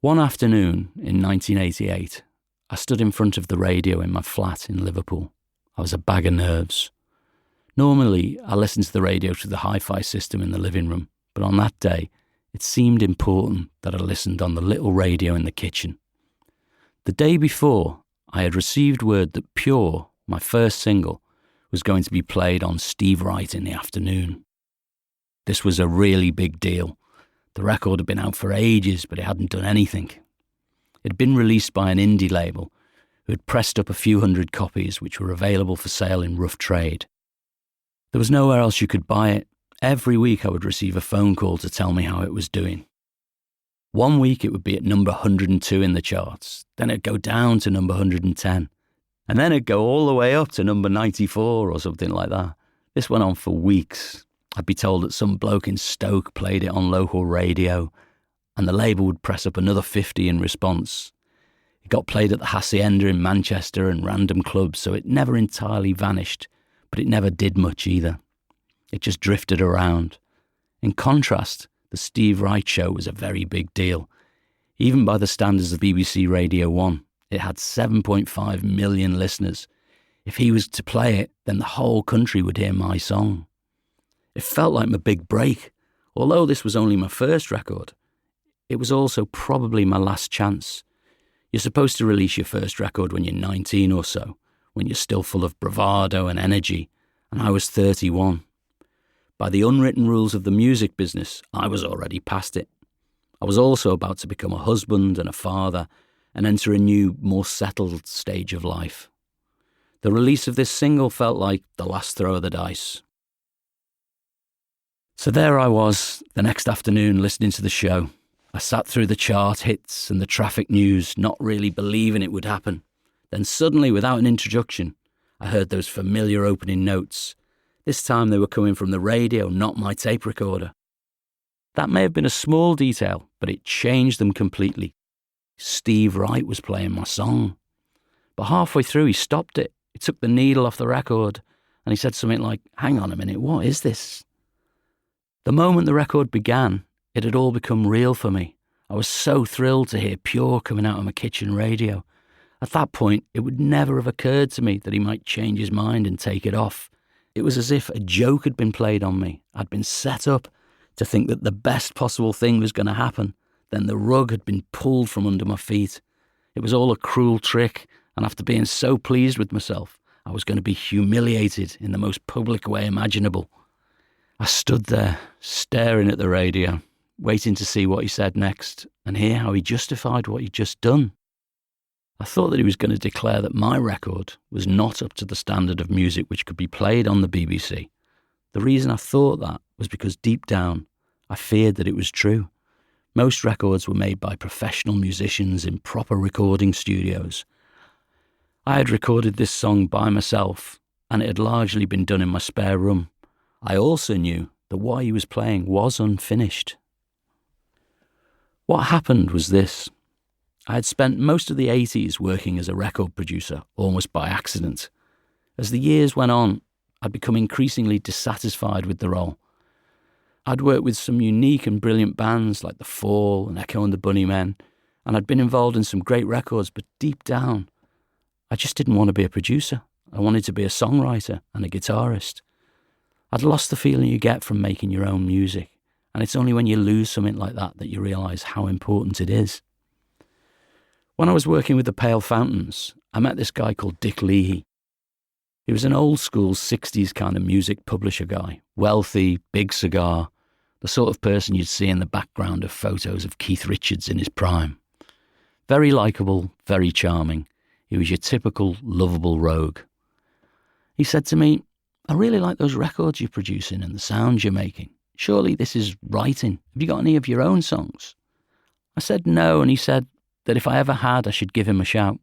One afternoon in 1988, I stood in front of the radio in my flat in Liverpool. I was a bag of nerves. Normally, I listen to the radio through the hi-fi system in the living room, but on that day, it seemed important that I listened on the little radio in the kitchen. The day before, I had received word that Pure, my first single, was going to be played on Steve Wright in the afternoon. This was a really big deal. The record had been out for ages, but it hadn't done anything. It had been released by an indie label who had pressed up a few hundred copies which were available for sale in rough trade. There was nowhere else you could buy it. Every week I would receive a phone call to tell me how it was doing. One week it would be at number 102 in the charts, then it'd go down to number 110, and then it'd go all the way up to number 94 or something like that. This went on for weeks. I'd be told that some bloke in Stoke played it on local radio, and the label would press up another 50 in response. It got played at the Hacienda in Manchester and random clubs, so it never entirely vanished, but it never did much either. It just drifted around. In contrast, the Steve Wright Show was a very big deal. Even by the standards of BBC Radio 1, it had 7.5 million listeners. If he was to play it, then the whole country would hear my song. It felt like my big break. Although this was only my first record, it was also probably my last chance. You're supposed to release your first record when you're 19 or so, when you're still full of bravado and energy, and I was 31. By the unwritten rules of the music business, I was already past it. I was also about to become a husband and a father and enter a new, more settled stage of life. The release of this single felt like the last throw of the dice. So there I was, the next afternoon, listening to the show. I sat through the chart hits and the traffic news, not really believing it would happen. Then suddenly, without an introduction, I heard those familiar opening notes. This time they were coming from the radio, not my tape recorder. That may have been a small detail, but it changed them completely. Steve Wright was playing my song. But halfway through he stopped it. He took the needle off the record and he said something like, "Hang on a minute, what is this?" The moment the record began, it had all become real for me. I was so thrilled to hear Pure coming out of my kitchen radio. At that point, it would never have occurred to me that he might change his mind and take it off. It was as if a joke had been played on me. I'd been set up to think that the best possible thing was going to happen. Then the rug had been pulled from under my feet. It was all a cruel trick, and after being so pleased with myself, I was going to be humiliated in the most public way imaginable. I stood there, staring at the radio, waiting to see what he said next and hear how he justified what he'd just done. I thought that he was going to declare that my record was not up to the standard of music which could be played on the BBC. The reason I thought that was because deep down, I feared that it was true. Most records were made by professional musicians in proper recording studios. I had recorded this song by myself, and it had largely been done in my spare room. I also knew that what he was playing was unfinished. What happened was this. I had spent most of the 80s working as a record producer, almost by accident. As the years went on, I'd become increasingly dissatisfied with the role. I'd worked with some unique and brilliant bands like The Fall and Echo and the Bunnymen, and I'd been involved in some great records, but deep down, I just didn't want to be a producer. I wanted to be a songwriter and a guitarist. I'd lost the feeling you get from making your own music, and it's only when you lose something like that that you realise how important it is. When I was working with the Pale Fountains, I met this guy called Dick Leahy. He was an old-school 60s kind of music publisher guy, wealthy, big cigar, the sort of person you'd see in the background of photos of Keith Richards in his prime. Very likeable, very charming. He was your typical, lovable rogue. He said to me, "I really like those records you're producing and the sounds you're making. Surely this is writing. Have you got any of your own songs?" I said no, and he said that if I ever had, I should give him a shout.